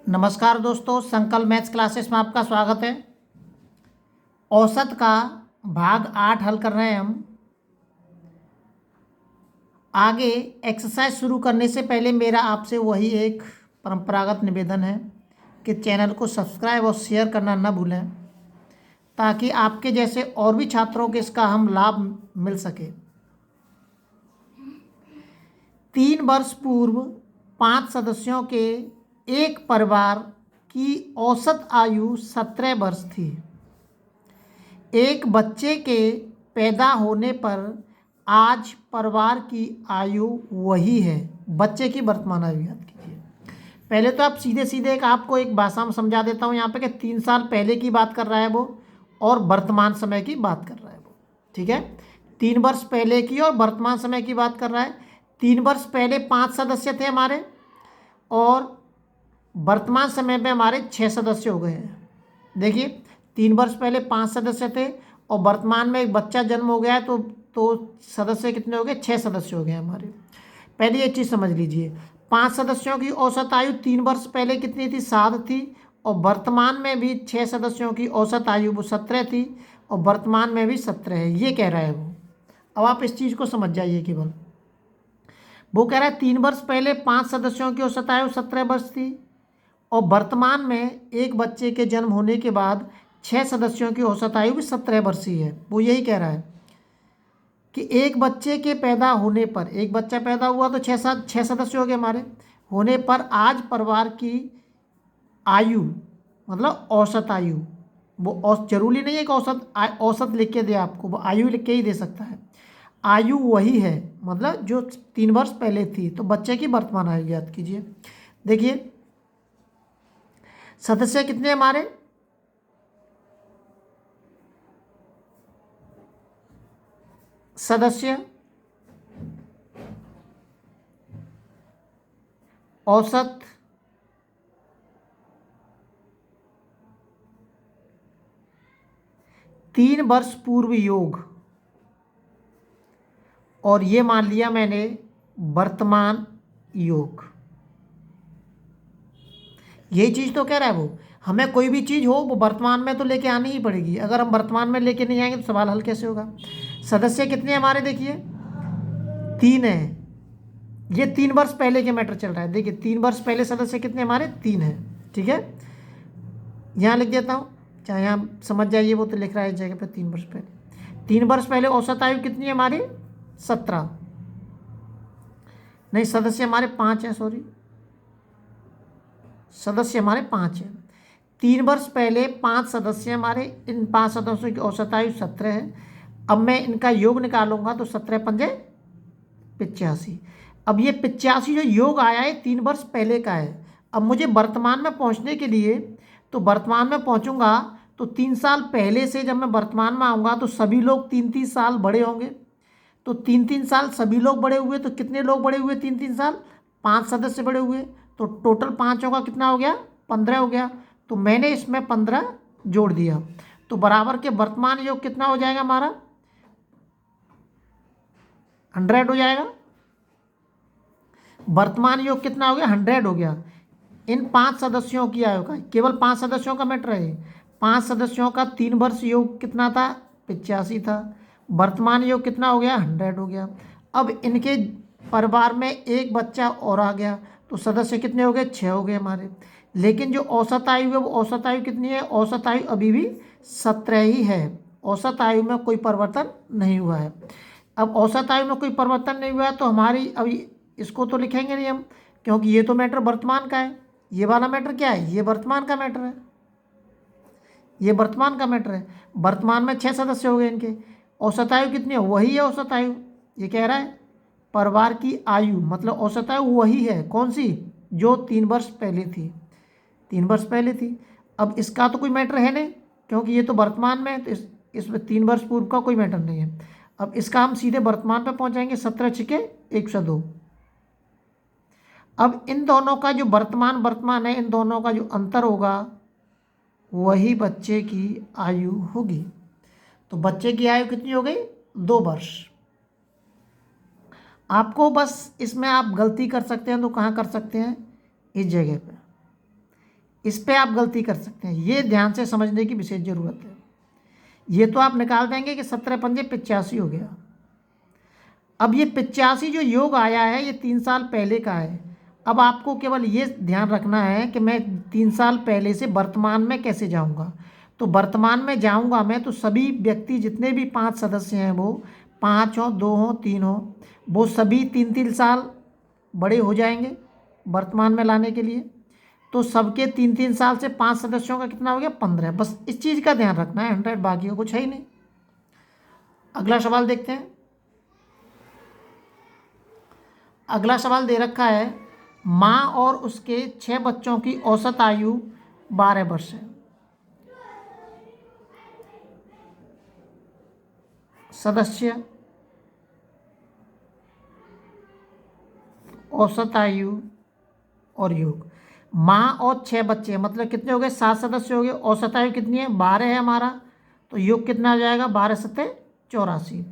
नमस्कार दोस्तों, संकल्प मैथ्स क्लासेस में आपका स्वागत है। औसत का भाग 8 हल कर रहे हैं हम। आगे एक्सरसाइज शुरू करने से पहले मेरा आपसे वही एक परंपरागत निवेदन है कि चैनल को सब्सक्राइब और शेयर करना न भूलें, ताकि आपके जैसे और भी छात्रों को इसका हम लाभ मिल सके। 3 वर्ष पूर्व 5 सदस्यों के एक परिवार की औसत आयु 17 वर्ष थी। एक बच्चे के पैदा होने पर आज परिवार की आयु वही है। बच्चे की वर्तमान आयु याद कीजिए। पहले तो आप सीधे सीधे आपको एक भाषा में समझा देता हूँ यहाँ पे कि 3 साल पहले की बात कर रहा है वो और वर्तमान समय की बात कर रहा है वो। ठीक है, 3 वर्ष पहले की और वर्तमान समय की बात कर रहा है। 3 वर्ष पहले 5 सदस्य थे हमारे और वर्तमान समय में हमारे 6 सदस्य हो गए हैं। देखिए, 3 वर्ष पहले 5 सदस्य थे और वर्तमान में एक बच्चा जन्म हो गया है, तो सदस्य कितने हो गए? 6 सदस्य हो गए हमारे। पहले ये चीज़ समझ लीजिए, 5 सदस्यों की औसत आयु 3 वर्ष पहले कितनी थी? 7 थी। और वर्तमान में भी 6 सदस्यों की औसत आयु वो 17 थी और वर्तमान में भी 17 है। ये कह रहा है वो। अब आप इस चीज़ को समझ जाइए केवल। वो कह रहा है 3 वर्ष पहले 5 सदस्यों की औसत आयु 17 वर्ष थी और वर्तमान में एक बच्चे के जन्म होने के बाद 6 सदस्यों की औसत आयु भी 17 वर्ष ही है। वो यही कह रहा है कि एक बच्चे के पैदा होने पर, एक बच्चा पैदा हुआ तो 6 सदस्य हो गए हमारे, होने पर आज परिवार की आयु मतलब औसत आयु, वो जरूरी नहीं है कि औसत लिख के दे आपको, वो आयु लिख के ही दे सकता है। आयु वही है, मतलब जो 3 वर्ष पहले थी। तो बच्चे की वर्तमान आयु याद कीजिए। देखिए, सदस्य कितने हमारे? सदस्य औसत तीन वर्ष पूर्व योग, और ये मान लिया मैंने वर्तमान योग। यही चीज़ तो कह रहा है वो। हमें कोई भी चीज़ हो वो वर्तमान में तो लेके आनी ही पड़ेगी। अगर हम वर्तमान में लेके नहीं आएंगे तो सवाल हल कैसे होगा? सदस्य कितने हमारे? देखिए 3 है। ये 3 वर्ष पहले के मैटर चल रहा है। देखिए 3 वर्ष पहले सदस्य कितने हमारे? 3 है। ठीक है, यहाँ लिख देता हूँ, चाहे यहाँ समझ जाइए। वो तो लिख रहा है इस जगह पे 3 वर्ष पहले। 3 वर्ष पहले औसत आयु कितनी है हमारी? 17। नहीं, सदस्य हमारे 5 हैं, सॉरी, सदस्य हमारे 5 हैं। 3 वर्ष पहले 5 सदस्य हमारे, इन 5 सदस्यों की औसत आयु 17 है। अब मैं इनका योग निकालूंगा तो 17 पंजे 85। अब ये 85 जो योग आया है 3 वर्ष पहले का है। अब मुझे वर्तमान में पहुंचने के लिए, तो वर्तमान में पहुंचूंगा तो 3 साल पहले से जब मैं वर्तमान में आऊँगा तो सभी लोग 3-3 साल बड़े होंगे। तो 3-3 साल सभी लोग बड़े हुए तो कितने लोग बड़े हुए? 3-3 साल 5 सदस्य बड़े हुए, तो टोटल 5 का कितना हो गया? 15 हो गया। तो मैंने इसमें 15 जोड़ दिया, तो बराबर के वर्तमान योग कितना हो जाएगा हमारा? 100 हो जाएगा। वर्तमान योग कितना हो गया? 100 हो गया। इन 5 सदस्यों की आयु का, केवल 5 सदस्यों का मैटर है। 5 सदस्यों का 3 वर्ष योग कितना था? 85 था। वर्तमान योग कितना हो गया? 100 हो गया। अब इनके परिवार में एक बच्चा और आ गया तो सदस्य कितने हो गए? 6 हो गए हमारे। लेकिन जो औसत आयु है वो औसत आयु कितनी है? औसत आयु अभी भी 17 ही है। औसत आयु में कोई परिवर्तन नहीं हुआ है। अब औसत आयु में कोई परिवर्तन नहीं हुआ है तो हमारी, अभी इसको तो लिखेंगे नहीं हम, क्योंकि ये तो मैटर वर्तमान का है। ये वाला मैटर क्या है? ये वर्तमान का मैटर है। ये वर्तमान का मैटर है। वर्तमान में 6 सदस्य हो गए इनके। औसत आयु कितनी है? वही है औसत आयु। ये कह रहा है परिवार की आयु मतलब औसत आयु वही है। कौन सी? जो 3 वर्ष पहले थी। 3 वर्ष पहले थी। अब इसका तो कोई मैटर है नहीं, क्योंकि ये तो वर्तमान में है, तो इसमें 3 वर्ष पूर्व का कोई मैटर नहीं है। अब इसका हम सीधे वर्तमान पे पहुंचाएंगे। 17 छिके 102। अब इन दोनों का जो वर्तमान है, इन दोनों का जो अंतर होगा वही बच्चे की आयु होगी। तो बच्चे की आयु कितनी हो गई? 2 वर्ष। आपको बस इसमें आप गलती कर सकते हैं तो कहाँ कर सकते हैं? इस जगह पे। इस पे आप गलती कर सकते हैं, ये ध्यान से समझने की विशेष ज़रूरत है। ये तो आप निकाल देंगे कि 17 पंजे 85 हो गया। अब ये 85 जो योग आया है ये 3 साल पहले का है। अब आपको केवल ये ध्यान रखना है कि मैं 3 साल पहले से वर्तमान में कैसे जाऊंगा। तो वर्तमान में जाऊंगा मैं तो सभी व्यक्ति जितने भी 5 सदस्य हैं, वो 5 हो, 2 हो, 3 हो, वो सभी 3-3 साल बड़े हो जाएंगे वर्तमान में लाने के लिए। तो सबके 3-3 साल से 5 सदस्यों का कितना हो गया? 15। बस इस चीज़ का ध्यान रखना है, 100, बाकी का कुछ है ही नहीं। अगला सवाल देखते हैं। अगला सवाल दे रखा है, माँ और उसके 6 बच्चों की औसत आयु 12 वर्ष है। सदस्य, औसत आयु और योग। माँ और 6 बच्चे मतलब कितने हो गए? 7 सदस्य हो गए। औसत आयु कितनी है? 12 है हमारा। तो योग कितना हो जाएगा? 12 सत्ते 84।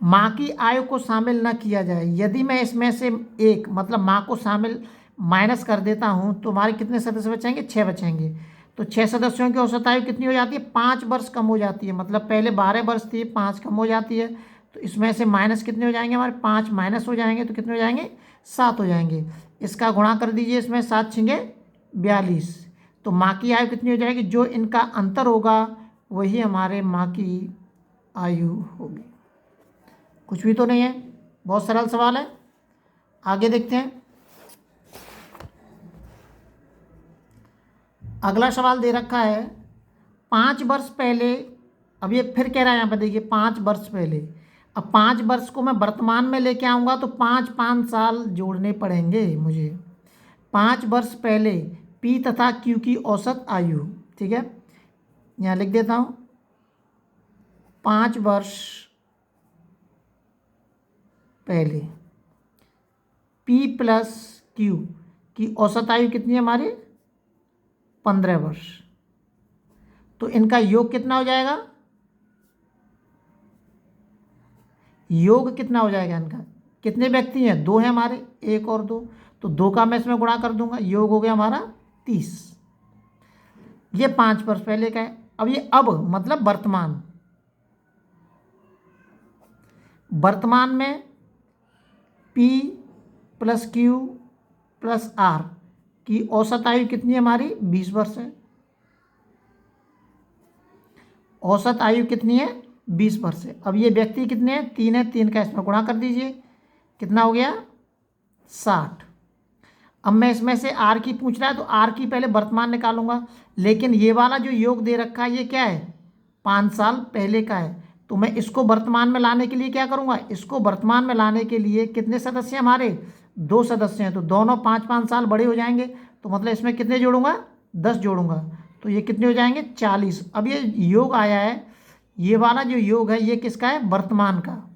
माँ की आयु को शामिल न किया जाए। यदि मैं इसमें से एक मतलब माँ को शामिल माइनस कर देता हूँ तो हमारे कितने सदस्य बचेंगे? 6 बचेंगे। तो 6 सदस्यों की औसत आयु कितनी हो जाती है? 5 वर्ष कम हो जाती है। मतलब पहले 12 वर्ष थी, 5 कम हो जाती है। तो इसमें से माइनस कितने हो जाएंगे? हमारे 5 माइनस हो जाएंगे तो कितने हो जाएंगे? 7 हो जाएंगे। इसका गुणा कर दीजिए, इसमें 7 छिंगे 42। तो माँ की आयु कितनी हो जाएगी? जो इनका अंतर होगा वही हमारे माँ की आयु होगी। कुछ भी तो नहीं है, बहुत सरल सवाल है। आगे देखते हैं। अगला सवाल दे रखा है, 5 वर्ष पहले। अब ये फिर कह रहा है यहाँ पर, देखिए 5 वर्ष पहले। अब 5 वर्ष को मैं वर्तमान में लेके आऊँगा तो 5 साल जोड़ने पड़ेंगे मुझे। 5 वर्ष पहले पी तथा क्यू की औसत आयु, ठीक है, यहाँ लिख देता हूँ। 5 वर्ष पहले पी प्लस क्यू की औसत आयु कितनी है हमारी? 15 वर्ष। तो इनका योग कितना हो जाएगा? योग कितना हो जाएगा इनका? कितने व्यक्ति हैं? 2 हैं हमारे, 1 और 2। तो 2 का मैं इसमें गुणा कर दूंगा, योग हो गया हमारा 30। ये 5 वर्ष पहले का है। अब ये अब मतलब वर्तमान। वर्तमान में P plus Q plus R की औसत आयु कितनी है हमारी? 20 वर्ष है। औसत आयु कितनी है? 20 वर्ष है। अब ये व्यक्ति कितने हैं? 3 है। 3 का इसमें गुणा कर दीजिए, कितना हो गया? 60। अब मैं इसमें से आर की पूछ रहा है तो आर की पहले वर्तमान निकालूंगा, लेकिन ये वाला जो योग दे रखा है ये क्या है? 5 साल पहले का है। तो मैं इसको वर्तमान में लाने के लिए क्या करूंगा? इसको वर्तमान में लाने के लिए कितने सदस्य हमारे? 2 सदस्य हैं, तो दोनों 5-5 साल बड़े हो जाएंगे। तो मतलब इसमें कितने जोड़ूंगा? 10 जोड़ूंगा। तो ये कितने हो जाएंगे? 40। अब ये योग आया है, ये वाला जो योग है ये किसका है? वर्तमान का।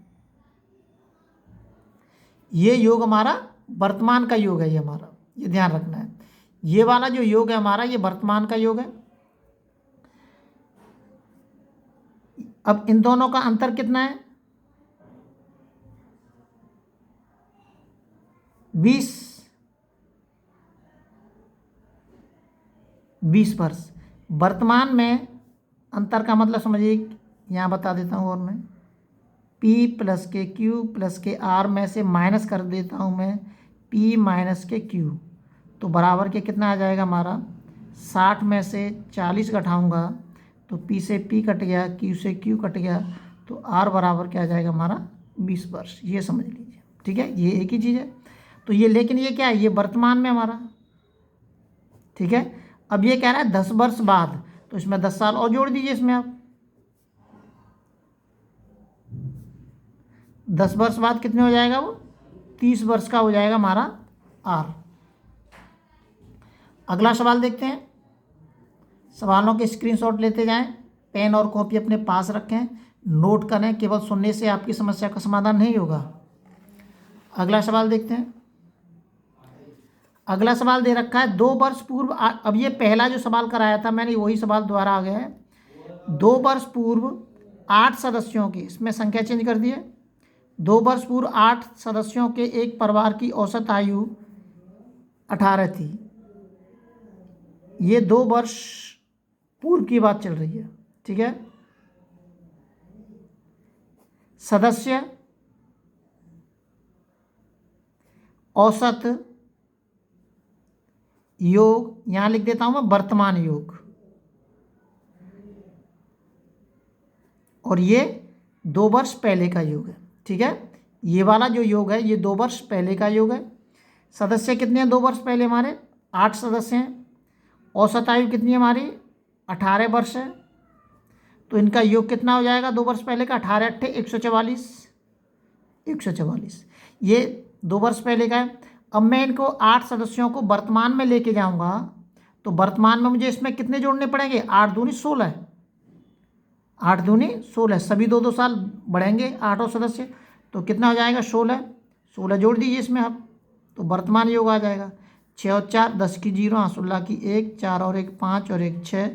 ये योग हमारा वर्तमान का योग है, ये हमारा, ये ध्यान रखना है। ये वाला जो योग है हमारा ये वर्तमान का योग है। अब इन दोनों का अंतर कितना है? 20 वर्ष। वर्तमान में अंतर का मतलब समझिए, यहाँ बता देता हूँ और मैं P प्लस के Q प्लस के R में से माइनस कर देता हूँ मैं P माइनस के Q, तो बराबर के कितना आ जाएगा हमारा? 60 में से 40 घटाऊँगा तो P से P कट गया, Q से Q कट गया, तो R बराबर क्या आ जाएगा हमारा? 20 वर्ष। ये समझ लीजिए, ठीक है, ये एक ही चीज़ है। तो ये, लेकिन ये क्या है? ये वर्तमान में हमारा, ठीक है। अब ये कह रहा है 10 वर्ष बाद, तो इसमें 10 साल और जोड़ दीजिए इसमें आप। 10 वर्ष बाद कितने हो जाएगा? वो 30 वर्ष का हो जाएगा हमारा R। अगला सवाल देखते हैं। सवालों के स्क्रीनशॉट लेते जाएं, पेन और कॉपी अपने पास रखें, नोट करें। केवल सुनने से आपकी समस्या का समाधान नहीं होगा। अगला सवाल देखते हैं। अगला सवाल दे रखा है, 2 वर्ष पूर्व। अब ये पहला जो सवाल कराया था मैंने, वही सवाल दोबारा आ गया है। 2 वर्ष पूर्व 8 सदस्यों की, इसमें संख्या चेंज कर दिए। 2 वर्ष पूर्व 8 सदस्यों के एक परिवार की औसत आयु 18 थी। ये 2 वर्ष पूर्व की बात चल रही है, ठीक है। सदस्य, औसत, योग, यहां लिख देता हूं मैं वर्तमान योग, और ये 2 वर्ष पहले का योग है, ठीक है। ये वाला जो योग है ये 2 वर्ष पहले का योग है। सदस्य कितने हैं 2 वर्ष पहले हमारे? 8 सदस्य हैं। औसत आयु कितनी है हमारी? 18 वर्ष है। तो इनका योग कितना हो जाएगा 2 वर्ष पहले का? 18 अट्ठे 144, 144। ये 2 वर्ष पहले का है। अब मैं इनको 8 सदस्यों को वर्तमान में लेके जाऊंगा, तो वर्तमान में मुझे इसमें कितने जोड़ने पड़ेंगे? 8 दूनी 16, 8 दूनी 16, सभी 2-2 साल बढ़ेंगे 8 और सदस्य, तो कितना हो जाएगा? 16, 16 जोड़ दीजिए इसमें आप, तो वर्तमान योग आ जाएगा। 6 और 4 10 की 0, 16 की 1, 4 और 1 5 और 1 6,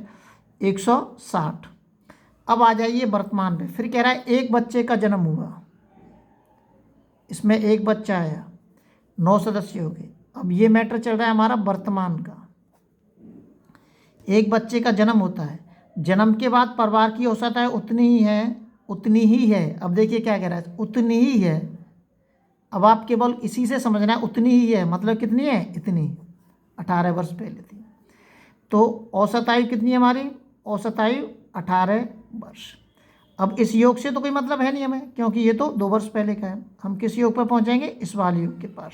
160। अब आ जाइए वर्तमान में। फिर कह रहा है एक बच्चे का जन्म हुआ, इसमें एक बच्चा आया, 9 सदस्य हो गए। अब ये मैटर चल रहा है हमारा वर्तमान का। एक बच्चे का जन्म होता है, जन्म के बाद परिवार की औसत आयु उतनी ही है, उतनी ही है। अब देखिए क्या कह रहा है, उतनी ही है। अब आप केवल इसी से समझना है, उतनी ही है मतलब कितनी है? इतनी, 18 वर्ष पहले थी। तो औसत आयु कितनी है हमारी? औसत आयु 18 वर्ष। अब इस योग से तो कोई मतलब है नहीं हमें, क्योंकि ये तो 2 वर्ष पहले का है। हम किस योग पर पहुंचेंगे? इस वाले योग के पास।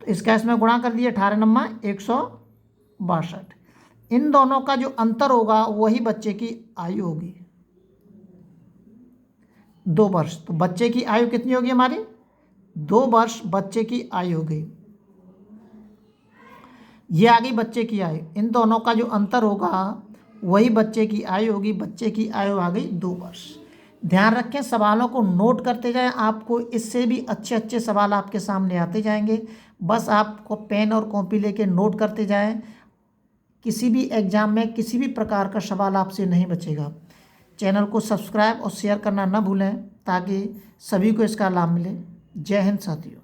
तो इसका इसमें गुणा कर दिए, 18 नम्मा 162। इन दोनों का जो अंतर होगा वही बच्चे की आयु होगी, 2 वर्ष। तो बच्चे की आयु कितनी होगी हमारी? 2 वर्ष बच्चे की आयु हो गई। ये आ गई बच्चे की आयु। इन दोनों का जो अंतर होगा वही बच्चे की आयु होगी। बच्चे की आयु आ गई 2 वर्ष। ध्यान रखें, सवालों को नोट करते जाएं, आपको इससे भी अच्छे अच्छे सवाल आपके सामने आते जाएंगे। बस आपको पेन और कॉपी लेके नोट करते जाएं। किसी भी एग्जाम में किसी भी प्रकार का सवाल आपसे नहीं बचेगा। चैनल को सब्सक्राइब और शेयर करना न भूलें, ताकि सभी को इसका लाभ मिले। जय हिंद साथियों।